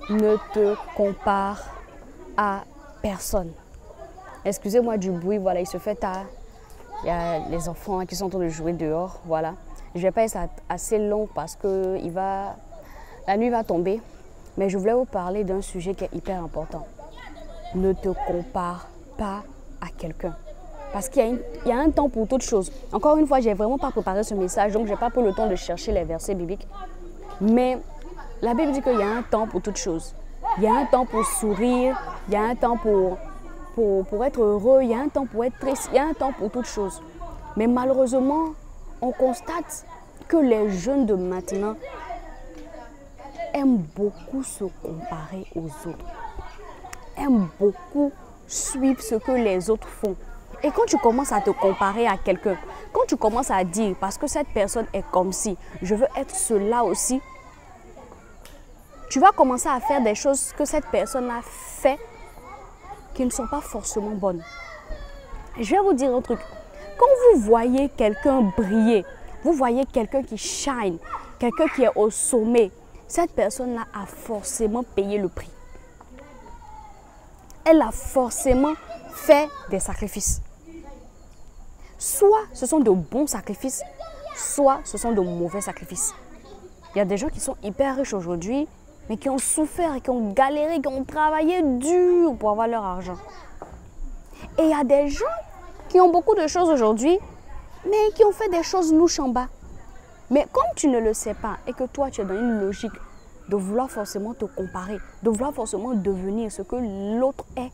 Ne te compare à personne. Excusez-moi du bruit, voilà, il se fait tard. Il y a les enfants qui sont en train de jouer dehors, voilà. Je ne vais pas être assez long parce que la nuit va tomber. Mais je voulais vous parler d'un sujet qui est hyper important. Ne te compare pas à quelqu'un. Parce qu'il y a un temps pour toute chose. Encore une fois, je n'ai vraiment pas préparé ce message, donc je n'ai pas pris le temps de chercher les versets bibliques. Mais la Bible dit qu'il y a un temps pour toute chose. Il y a un temps pour sourire, il y a un temps pour être heureux, il y a un temps pour être triste, il y a un temps pour toute chose. Mais malheureusement, on constate que les jeunes de maintenant aiment beaucoup se comparer aux autres. Aiment beaucoup suivre ce que les autres font. Et quand tu commences à te comparer à quelqu'un, quand tu commences à dire parce que cette personne est comme si, je veux être cela aussi, tu vas commencer à faire des choses que cette personne a fait qui ne sont pas forcément bonnes. Je vais vous dire un truc. Quand vous voyez quelqu'un briller, vous voyez quelqu'un qui shine, quelqu'un qui est au sommet, cette personne-là a forcément payé le prix. Elle a forcément fait des sacrifices. Soit ce sont de bons sacrifices, soit ce sont de mauvais sacrifices. Il y a des gens qui sont hyper riches aujourd'hui, mais qui ont souffert, qui ont galéré, qui ont travaillé dur pour avoir leur argent. Et il y a des gens qui ont beaucoup de choses aujourd'hui, mais qui ont fait des choses louches en bas. Mais comme tu ne le sais pas et que toi tu es dans une logique de vouloir forcément te comparer, de vouloir forcément devenir ce que l'autre est,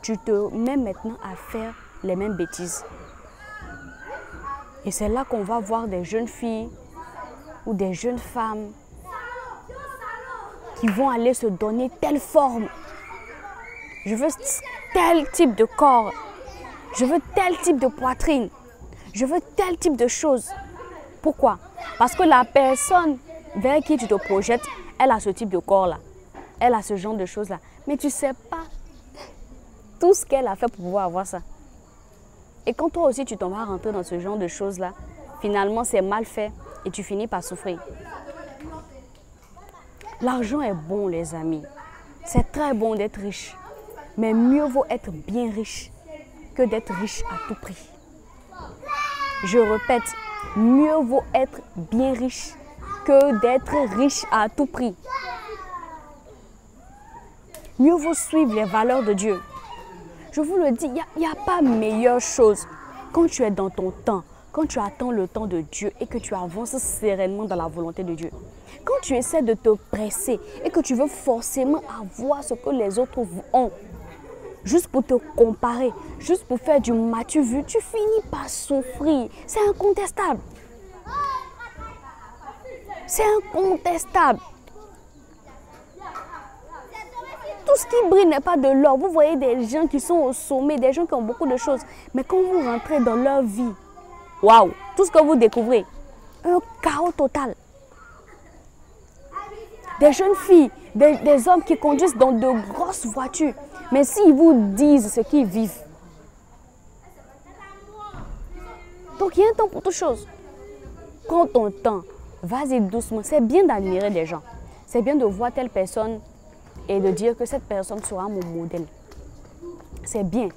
tu te mets maintenant à faire les mêmes bêtises. Et c'est là qu'on va voir des jeunes filles ou des jeunes femmes qui vont aller se donner telle forme. Je veux tel type de corps. Je veux tel type de poitrine. Je veux tel type de choses. Pourquoi? Parce que la personne vers qui tu te projettes, elle a ce type de corps-là. Elle a ce genre de choses-là. Mais tu ne sais pas tout ce qu'elle a fait pour pouvoir avoir ça. Et quand toi aussi tu t'en vas rentrer dans ce genre de choses-là, finalement c'est mal fait et tu finis par souffrir. L'argent est bon, les amis. C'est très bon d'être riche. Mais mieux vaut être bien riche que d'être riche à tout prix. Je répète, mieux vaut être bien riche que d'être riche à tout prix. Mieux vaut suivre les valeurs de Dieu. Je vous le dis, il n'y a pas meilleure chose quand tu es dans ton temps, quand tu attends le temps de Dieu et que tu avances sereinement dans la volonté de Dieu. Quand tu essaies de te presser et que tu veux forcément avoir ce que les autres ont, juste pour te comparer, juste pour faire du m'as-tu vu, tu finis par souffrir. C'est incontestable. C'est incontestable. Tout ce qui brille n'est pas de l'or. Vous voyez des gens qui sont au sommet, des gens qui ont beaucoup de choses. Mais quand vous rentrez dans leur vie, waouh, tout ce que vous découvrez, un chaos total. Des jeunes filles, des hommes qui conduisent dans de grosses voitures. Mais s'ils vous disent ce qu'ils vivent. Donc il y a un temps pour toute chose. Prends ton temps, vas-y doucement. C'est bien d'admirer des gens. C'est bien de voir telle personne et de dire que cette personne sera mon modèle. C'est bien.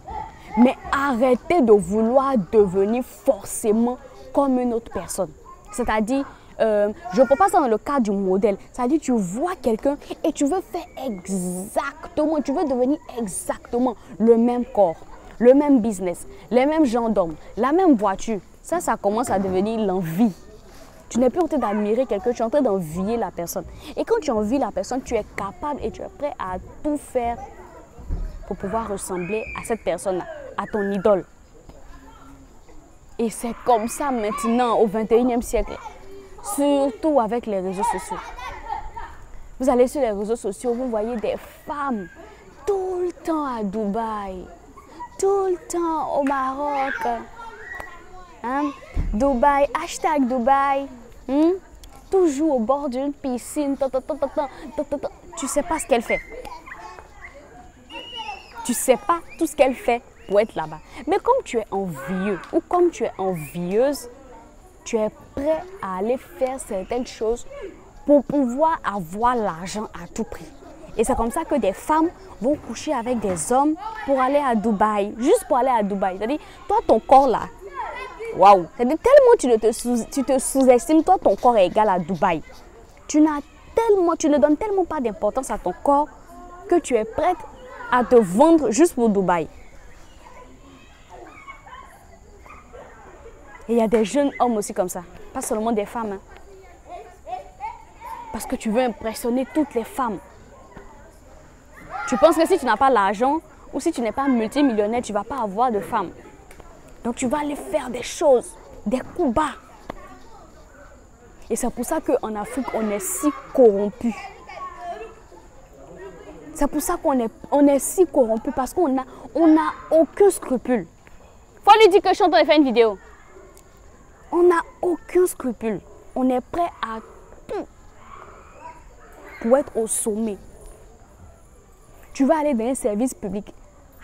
Mais arrêtez de vouloir devenir forcément comme une autre personne. C'est-à-dire, je ne prends pas ça dans le cadre du modèle. C'est-à-dire, tu vois quelqu'un et tu veux faire exactement, tu veux devenir exactement le même corps, le même business, les mêmes gens d'hommes, la même voiture. Ça commence à devenir l'envie. Tu n'es plus en train d'admirer quelqu'un, tu es en train d'envier la personne. Et quand tu envies la personne, tu es capable et tu es prêt à tout faire pour pouvoir ressembler à cette personne-là, à ton idole. Et c'est comme ça maintenant, au 21e siècle. Surtout avec les réseaux sociaux. Vous allez sur les réseaux sociaux, vous voyez des femmes tout le temps à Dubaï, tout le temps au Maroc. Hein? Dubaï, hashtag Dubaï. Toujours au bord d'une piscine. Tu ne sais pas ce qu'elle fait. Tu ne sais pas tout ce qu'elle fait pour être là-bas. Mais comme tu es envieux ou comme tu es envieuse, tu es prêt à aller faire certaines choses pour pouvoir avoir l'argent à tout prix. Et c'est comme ça que des femmes vont coucher avec des hommes pour aller à Dubaï. Juste pour aller à Dubaï. C'est-à-dire, toi, ton corps là, waouh. C'est-à-dire, tellement tu te sous-estimes, toi, ton corps est égal à Dubaï. Tu ne donnes tellement pas d'importance à ton corps que tu es prête à te vendre juste pour Dubaï. Et il y a des jeunes hommes aussi comme ça. Pas seulement des femmes. Hein. Parce que tu veux impressionner toutes les femmes. Tu penses que si tu n'as pas l'argent ou si tu n'es pas multimillionnaire, tu ne vas pas avoir de femmes. Donc tu vas aller faire des choses, des coups bas. Et c'est pour ça qu'en Afrique, on est si corrompu. C'est pour ça qu'on est si corrompu parce qu'on n'a aucun scrupule. Faut lui dire que je suis en train de faire une vidéo. On n'a aucun scrupule. On est prêt à tout pour être au sommet. Tu vas aller dans un service public,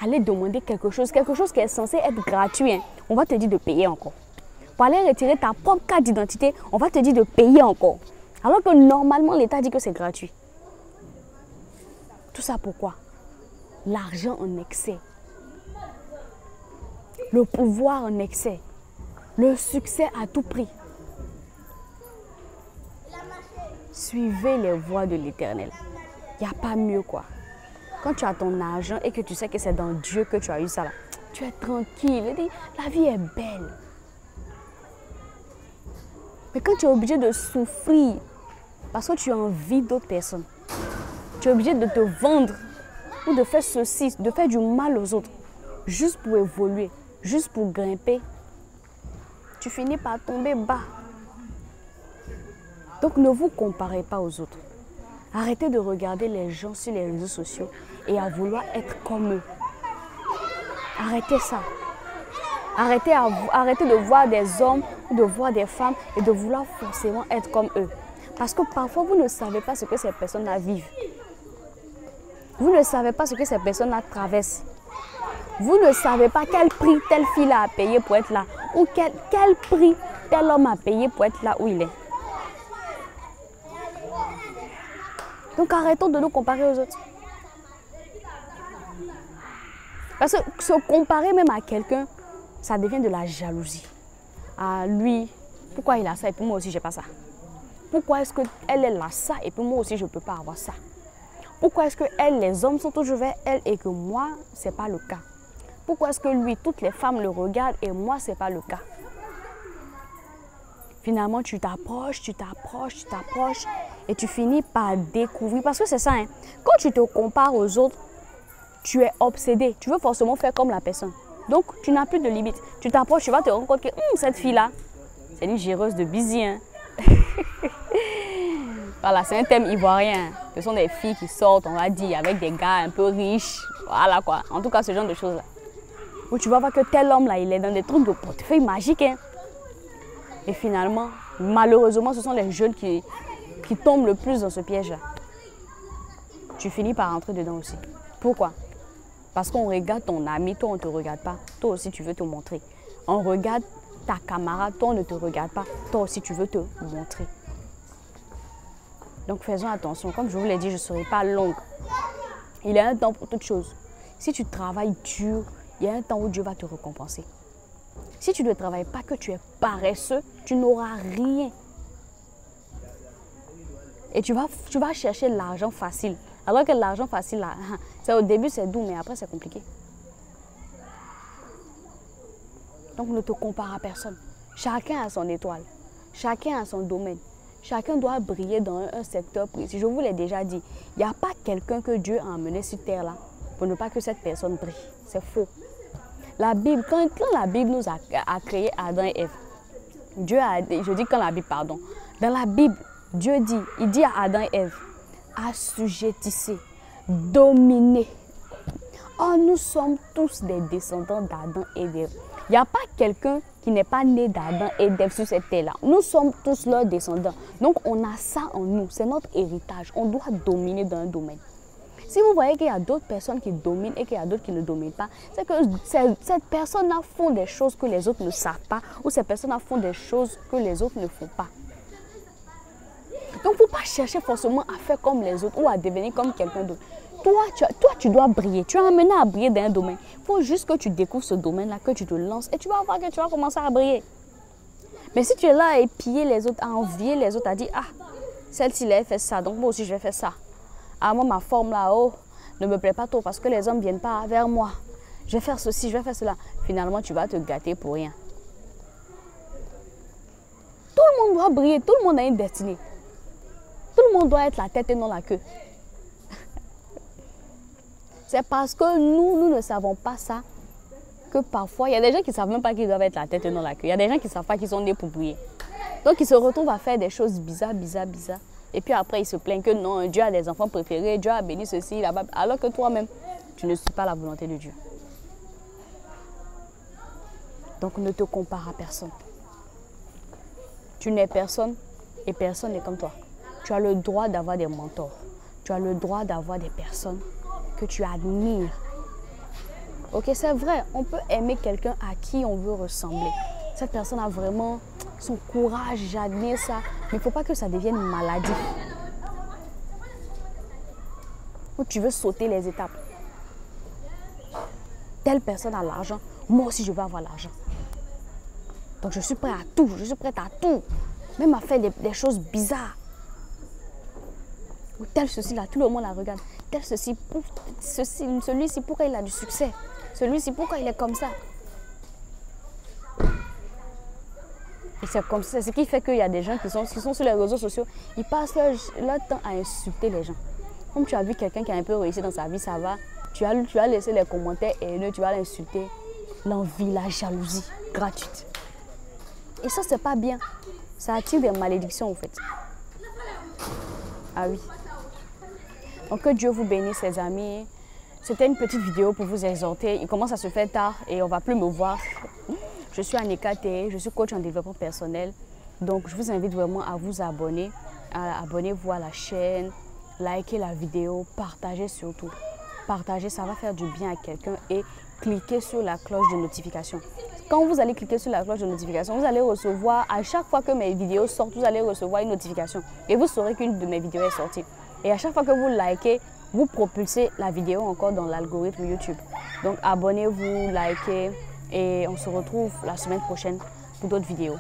aller demander quelque chose qui est censé être gratuit. Hein. On va te dire de payer encore. Pour aller retirer ta propre carte d'identité, on va te dire de payer encore. Alors que normalement, l'État dit que c'est gratuit. Tout ça pourquoi? L'argent en excès. Le pouvoir en excès. Le succès à tout prix. Suivez les voies de l'Éternel. Il n'y a pas mieux quoi. Quand tu as ton argent et que tu sais que c'est dans Dieu que tu as eu ça là, tu es tranquille. La vie est belle. Mais quand tu es obligé de souffrir parce que tu as envie d'autres personnes, tu es obligé de te vendre ou de faire ceci, de faire du mal aux autres, juste pour évoluer, juste pour grimper, tu finis par tomber bas. Donc ne vous comparez pas aux autres. Arrêtez de regarder les gens sur les réseaux sociaux et à vouloir être comme eux. Arrêtez ça. Arrêtez de voir des hommes ou de voir des femmes et de vouloir forcément être comme eux. Parce que parfois, vous ne savez pas ce que ces personnes-là vivent. Vous ne savez pas ce que ces personnes-là traversent. Vous ne savez pas quel prix telle fille a payé pour être là. Ou quel prix tel homme a payé pour être là où il est. Donc arrêtons de nous comparer aux autres. Parce que se comparer même à quelqu'un, ça devient de la jalousie. Ah lui, pourquoi il a ça et puis moi aussi je n'ai pas ça? Pourquoi est-ce qu'elle est là ça et puis moi aussi je ne peux pas avoir ça? Pourquoi est-ce que elle, les hommes sont toujours vers elle et que moi, ce n'est pas le cas? Pourquoi est-ce que lui, toutes les femmes le regardent et moi, ce n'est pas le cas? Finalement, tu t'approches et tu finis par découvrir. Parce que c'est ça, hein, quand tu te compares aux autres, tu es obsédé. Tu veux forcément faire comme la personne. Donc, tu n'as plus de limite. Tu t'approches, tu vas te rendre compte que cette fille-là, c'est une géreuse de busy. Hein. Voilà, c'est un thème ivoirien. Ce sont des filles qui sortent, on va dire, avec des gars un peu riches. Voilà quoi. En tout cas, ce genre de choses-là. Où tu vas voir que tel homme-là, il est dans des trucs de portefeuille magique. Hein. Et finalement, malheureusement, ce sont les jeunes qui tombent le plus dans ce piège-là. Tu finis par rentrer dedans aussi. Pourquoi? Parce qu'on regarde ton ami, toi on ne te regarde pas. Toi aussi tu veux te montrer. On regarde ta camarade, toi on ne te regarde pas. Toi aussi tu veux te montrer. Donc faisons attention. Comme je vous l'ai dit, je ne serai pas longue. Il y a un temps pour toute chose. Si tu travailles dur, il y a un temps où Dieu va te récompenser. Si tu ne travailles pas, que tu es paresseux, tu n'auras rien. Et tu vas chercher l'argent facile. Alors que l'argent facile, là, au début c'est doux, mais après c'est compliqué. Donc ne te compare à personne. Chacun a son étoile. Chacun a son domaine. Chacun doit briller dans un secteur précis. Je vous l'ai déjà dit, il n'y a pas quelqu'un que Dieu a emmené sur terre là pour ne pas que cette personne brille. C'est faux. La Bible, quand la Bible nous a créé Adam et Ève, Dieu a dit, je dis quand la Bible, pardon. Dans la Bible, Dieu dit, il dit à Adam et Ève, assujettissez, dominez. Oh, nous sommes tous des descendants d'Adam et d'Ève. Il n'y a pas quelqu'un qui n'est pas né d'Adam et d'Ève sur cette terre-là. Nous sommes tous leurs descendants. Donc, on a ça en nous. C'est notre héritage. On doit dominer dans un domaine. Si vous voyez qu'il y a d'autres personnes qui dominent et qu'il y a d'autres qui ne dominent pas, c'est que cette personne-là font des choses que les autres ne savent pas ou ces personnes-là font des choses que les autres ne font pas. Donc, il ne faut pas chercher forcément à faire comme les autres ou à devenir comme quelqu'un d'autre. Toi, tu dois briller. Tu es amené à briller dans un domaine. Il faut juste que tu découvres ce domaine-là, que tu te lances et tu vas voir que tu vas commencer à briller. Mais si tu es là à épier les autres, à envier les autres, à dire, ah, celle-ci, elle fait ça, donc moi aussi, je vais faire ça. Ah, moi, ma forme là, oh, ne me plaît pas trop parce que les hommes ne viennent pas vers moi. Je vais faire ceci, je vais faire cela. Finalement, tu vas te gâter pour rien. Tout le monde doit briller, tout le monde a une destinée. Tout le monde doit être la tête et non la queue. C'est parce que nous ne savons pas ça que parfois, il y a des gens qui ne savent même pas qu'ils doivent être la tête et non la queue. Il y a des gens qui ne savent pas qu'ils sont nés pour briller. Donc, ils se retrouvent à faire des choses bizarres. Et puis après, ils se plaignent que non, Dieu a des enfants préférés, Dieu a béni ceci, là-bas. Alors que toi-même, tu ne suis pas la volonté de Dieu. Donc, ne te compare à personne. Tu n'es personne et personne n'est comme toi. Tu as le droit d'avoir des mentors. Tu as le droit d'avoir des personnes que tu admires. Ok, c'est vrai, on peut aimer quelqu'un à qui on veut ressembler. Cette personne a vraiment son courage, j'admire ça. Mais il ne faut pas que ça devienne une maladie. Ou tu veux sauter les étapes. Telle personne a l'argent, moi aussi je veux avoir l'argent. Donc je suis prêt à tout, je suis prête à tout. Même à faire des choses bizarres. Ou tel ceci là, tout le monde la regarde. Tel ceci, celui-ci, pourquoi il a du succès? Celui-ci, pourquoi il est comme ça? Et c'est comme ça, c'est ce qui fait qu'il y a des gens qui sont sur les réseaux sociaux, ils passent leur temps à insulter les gens. Comme tu as vu quelqu'un qui a un peu réussi dans sa vie, ça va, tu vas laisser les commentaires haineux, tu vas l'insulter. L'envie, la jalousie gratuite. Et ça, c'est pas bien. Ça attire des malédictions, en fait. Ah oui. Donc, que Dieu vous bénisse, les amis. C'était une petite vidéo pour vous exhorter. Il commence à se faire tard et on ne va plus me voir. Je suis Anika T, je suis coach en développement personnel. Donc, je vous invite vraiment à vous abonner. Abonnez-vous à la chaîne, likez la vidéo, partagez surtout. Partagez, ça va faire du bien à quelqu'un et cliquez sur la cloche de notification. Quand vous allez cliquer sur la cloche de notification, vous allez recevoir, à chaque fois que mes vidéos sortent, vous allez recevoir une notification. Et vous saurez qu'une de mes vidéos est sortie. Et à chaque fois que vous likez, vous propulsez la vidéo encore dans l'algorithme YouTube. Donc abonnez-vous, likez et on se retrouve la semaine prochaine pour d'autres vidéos.